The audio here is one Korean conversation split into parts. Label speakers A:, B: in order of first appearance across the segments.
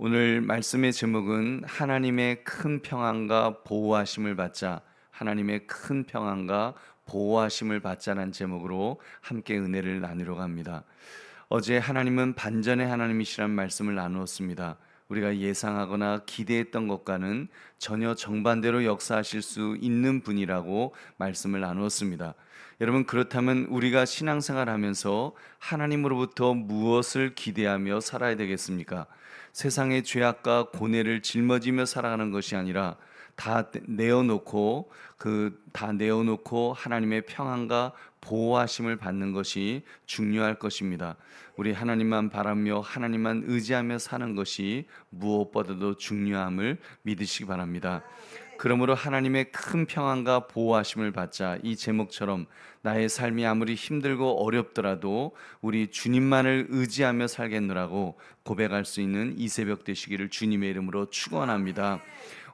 A: 오늘 말씀의 제목은 하나님의 큰 평안과 보호하심을 받자, 하나님의 큰 평안과 보호하심을 받자라는 제목으로 함께 은혜를 나누려고 합니다. 어제 하나님은 반전의 하나님이시란 말씀을 나누었습니다. 우리가 예상하거나 기대했던 것과는 전혀 정반대로 역사하실 수 있는 분이라고 말씀을 나누었습니다. 여러분, 그렇다면 우리가 신앙생활 하면서 하나님으로부터 무엇을 기대하며 살아야 되겠습니까? 세상의 죄악과 고뇌를 짊어지며 살아가는 것이 아니라 다 내어놓고 하나님의 평안과 보호하심을 받는 것이 중요할 것입니다. 우리 하나님만 바라며 하나님만 의지하며 사는 것이 무엇보다도 중요함을 믿으시기 바랍니다. 그러므로 하나님의 큰 평안과 보호하심을 받자, 이 제목처럼 나의 삶이 아무리 힘들고 어렵더라도 우리 주님만을 의지하며 살겠노라고 고백할 수 있는 이 새벽 되시기를 주님의 이름으로 축원합니다.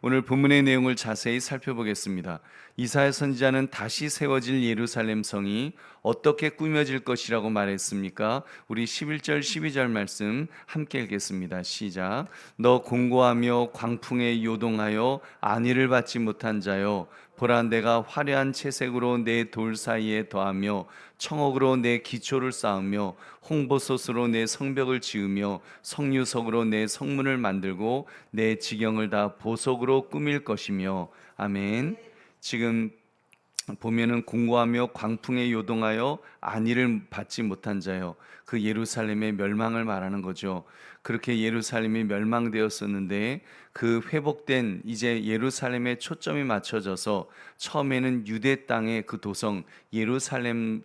A: 오늘 본문의 내용을 자세히 살펴보겠습니다. 이사야 선지자는 다시 세워질 예루살렘 성이 어떻게 꾸며질 것이라고 말했습니까? 우리 11절 12절 말씀 함께 읽겠습니다. 시작. 너 공고하며 광풍에 요동하여 안위를 받지 못한 자여, 보라, 내가 화려한 채색으로 내 돌 사이에 더하며 청옥으로 내 기초를 쌓으며 홍보솥으로 내 성벽을 지으며 성유석으로 내 성문을 만들고 내 지경을 다 보석으로 꾸밀 것이며. 아멘. 지금 보면은 공고하며 광풍에 요동하여 안위를 받지 못한 자요, 그 예루살렘의 멸망을 말하는 거죠. 그렇게 예루살렘이 멸망되었었는데 그 회복된 이제 예루살렘에 초점이 맞춰져서 처음에는 유대 땅의 그 도성 예루살렘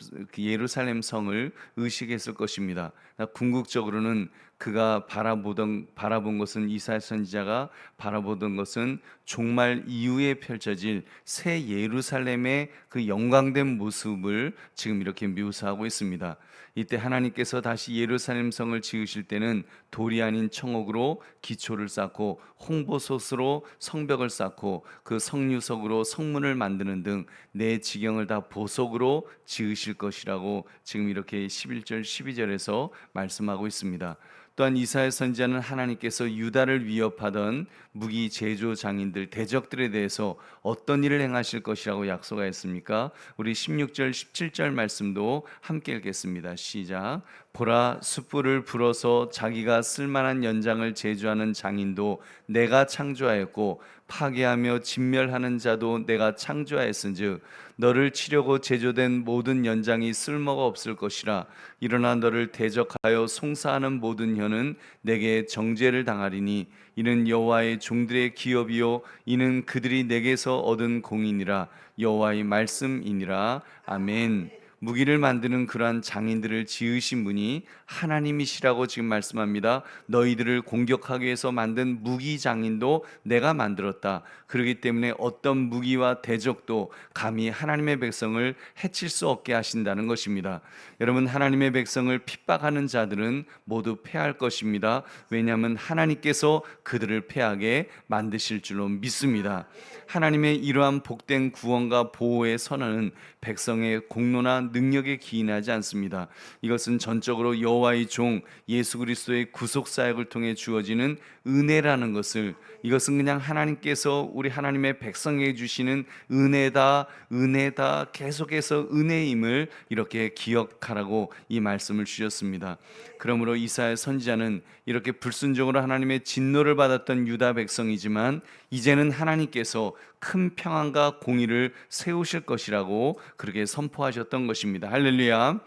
A: 성을 의식했을 것입니다. 궁극적으로는 그가 바라본 것은, 이사야 선지자가 바라보던 것은 종말 이후에 펼쳐질 새 예루살렘의 그 영광된 모습을 지금 이렇게 묘사하고 있습니다. 이때 하나님께서 다시 예루살렘 성을 지으실 때는 돌이 아닌 청옥으로 기초를 쌓고 홍보솥으로 성벽을 쌓고 그 성유석으로 성문을 만드는 등 내 지경을 다 보석으로 지으실 것이라고 지금 이렇게 11절 12절에서 말씀하고 있습니다. 또한 이사야 선지자는 하나님께서 유다를 위협하던 무기 제조 장인들, 대적들에 대해서 어떤 일을 행하실 것이라고 약속하였습니까? 우리 16절 17절 말씀도 함께 읽겠습니다. 시작. 보라, 숯불을 불어서 자기가 쓸만한 연장을 제조하는 장인도 내가 창조하였고 파괴하며 진멸하는 자도 내가 창조하였은즉 너를 치려고 제조된 모든 연장이 쓸모가 없을 것이라. 일어나 너를 대적하여 송사하는 모든 혀는 내게 정죄를 당하리니 이는 여호와의 종들의 기업이요 이는 그들이 내게서 얻은 공이니라. 여호와의 말씀이니라. 아멘. 무기를 만드는 그러한 장인들을 지으신 분이 하나님이시라고 지금 말씀합니다. 너희들을 공격하기 위해서 만든 무기 장인도 내가 만들었다. 그렇기 때문에 어떤 무기와 대적도 감히 하나님의 백성을 해칠 수 없게 하신다는 것입니다. 여러분, 하나님의 백성을 핍박하는 자들은 모두 패할 것입니다. 왜냐하면 하나님께서 그들을 패하게 만드실 줄로 믿습니다. 하나님의 이러한 복된 구원과 보호의 선언은 백성의 공로나 능력에 기인하지 않습니다. 이것은 전적으로 여호와의 종 예수 그리스도의 구속 사역을 통해 주어지는 은혜라는 것을, 이것은 그냥 하나님께서 우리 하나님의 백성에게 주시는 은혜다 계속해서 은혜임을 이렇게 기억하라고 이 말씀을 주셨습니다. 그러므로 이사야 선지자는 이렇게 불순종으로 하나님의 진노를 받았던 유다 백성이지만 이제는 하나님께서 큰 평안과 공의를 세우실 것이라고 그렇게 선포하셨던 것입니다. 할렐루야.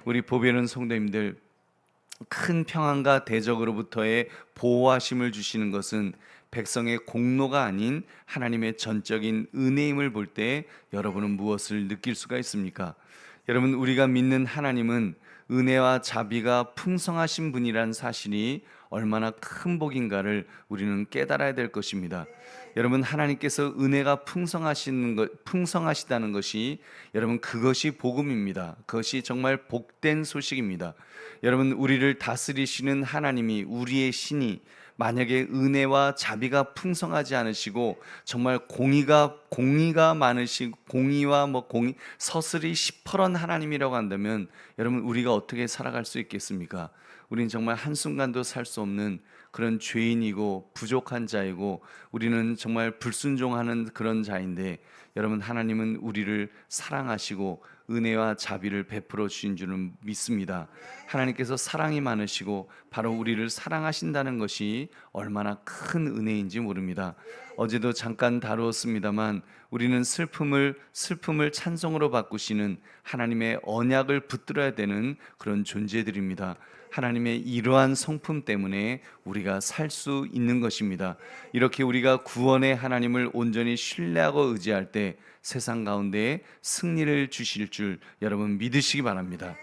A: 우리 보배는 성도님들, 큰 평안과 대적으로부터의 보호하심을 주시는 것은 백성의 공로가 아닌 하나님의 전적인 은혜임을 볼 때 여러분은 무엇을 느낄 수가 있습니까? 여러분, 우리가 믿는 하나님은 은혜와 자비가 풍성하신 분이란 사실이 얼마나 큰 복인가를 우리는 깨달아야 될 것입니다. 여러분, 하나님께서 은혜가 풍성하시다는 것이, 여러분, 그것이 복음입니다. 그것이 정말 복된 소식입니다. 여러분, 우리를 다스리시는 하나님이, 우리의 신이 만약에 은혜와 자비가 풍성하지 않으시고 정말 공의가 많으시고 서슬이 시퍼런 하나님이라고 한다면 여러분, 우리가 어떻게 살아갈 수 있겠습니까? 우린 정말 한순간도 살 수 없는 그런 죄인이고 부족한 자이고 우리는 정말 불순종하는 그런 자인데, 여러분, 하나님은 우리를 사랑하시고 은혜와 자비를 베풀어 주신 줄은 믿습니다. 하나님께서 사랑이 많으시고 바로 우리를 사랑하신다는 것이 얼마나 큰 은혜인지 모릅니다. 어제도 잠깐 다루었습니다만 우리는 슬픔을 찬송으로 바꾸시는 하나님의 언약을 붙들어야 되는 그런 존재들입니다. 하나님의 이러한 성품 때문에 우리가 살 수 있는 것입니다. 이렇게 우리가 구원의 하나님을 온전히 신뢰하고 의지할 때 세상 가운데 승리를 주실 줄 여러분 믿으시기 바랍니다.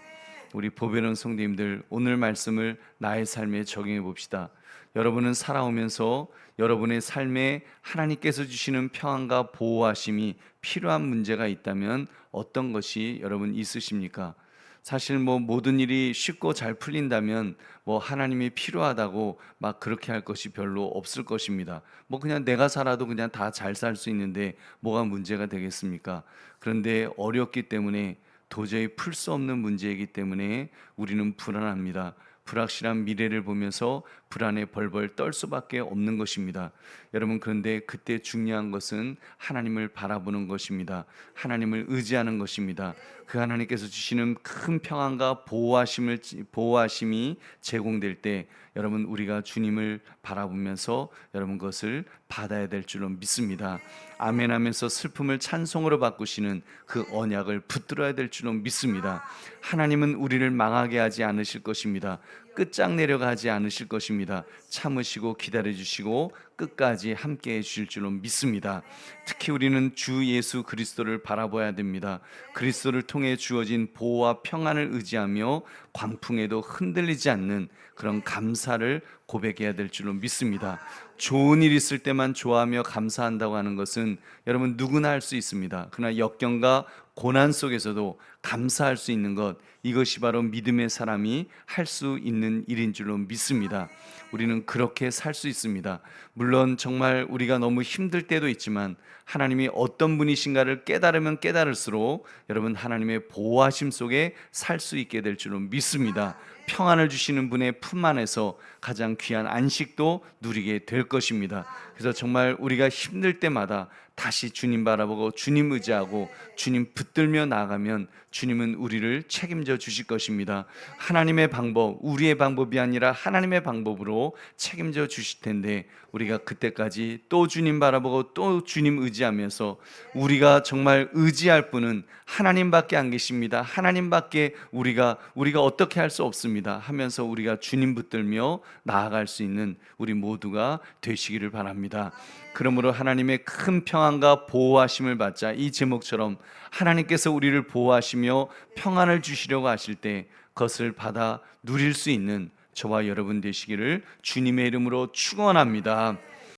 A: 우리 보배로운 성도님들, 오늘 말씀을 나의 삶에 적용해 봅시다. 여러분은 살아오면서 여러분의 삶에 하나님께서 주시는 평안과 보호하심이 필요한 문제가 있다면 어떤 것이 여러분 있으십니까? 사실 모든 일이 쉽고 잘 풀린다면 하나님이 필요하다고 막 그렇게 할 것이 별로 없을 것입니다. 그냥 내가 살아도 그냥 다 잘 살 수 있는데 뭐가 문제가 되겠습니까? 그런데 어렵기 때문에, 도저히 풀 수 없는 문제이기 때문에 우리는 불안합니다. 불확실한 미래를 보면서 불안에 벌벌 떨 수밖에 없는 것입니다. 여러분, 그런데 그때 중요한 것은 하나님을 바라보는 것입니다. 하나님을 의지하는 것입니다. 그 하나님께서 주시는 큰 평안과 보호하심이 제공될 때 여러분, 우리가 주님을 바라보면서 여러분 그것을 받아야 될 줄로 믿습니다. 아멘 하면서 슬픔을 찬송으로 바꾸시는 그 언약을 붙들어야 될 줄로 믿습니다. 하나님은 우리를 망하게 하지 않으실 것입니다. 끝장내려가 하지 않으실 것입니다. 참으시고 기다려주시고 끝까지 함께해 주실 줄로 믿습니다. 특히 우리는 주 예수 그리스도를 바라봐야 됩니다. 그리스도를 통해 주어진 보호와 평안을 의지하며 광풍에도 흔들리지 않는 그런 감사를 고백해야 될 줄로 믿습니다. 좋은 일 있을 때만 좋아하며 감사한다고 하는 것은 여러분 누구나 할 수 있습니다. 그러나 역경과 고난 속에서도 감사할 수 있는 것, 이것이 바로 믿음의 사람이 할 수 있는 일인 줄로 믿습니다. 우리는 그렇게 살 수 있습니다. 물론 정말 우리가 너무 힘들 때도 있지만 하나님이 어떤 분이신가를 깨달으면 깨달을수록 여러분 하나님의 보호하심 속에 살 수 있게 될 줄로 믿습니다. 평안을 주시는 분의 품 안에서 가장 귀한 안식도 누리게 될 것입니다. 그래서 정말 우리가 힘들 때마다 다시 주님 바라보고 주님 의지하고 주님 붙들며 나아가면 주님은 우리를 책임져 주실 것입니다. 하나님의 방법, 우리의 방법이 아니라 하나님의 방법으로 책임져 주실 텐데, 우리가 그때까지 또 주님 바라보고 또 주님 의지하면서 우리가 정말 의지할 분은 하나님밖에 안 계십니다. 하나님밖에 우리가 어떻게 할 수 없습니다 하면서 우리가 주님 붙들며 나아갈 수 있는 우리 모두가 되시기를 바랍니다. 그러므로 하나님의 큰 평안과 보호하심을 받자. 이 제목처럼 하나님께서 우리를 보호하시며 평안을 주시려고 하실 때 그것을 받아 누릴 수 있는 저와 여러분 되시기를 주님의 이름으로 축원합니다.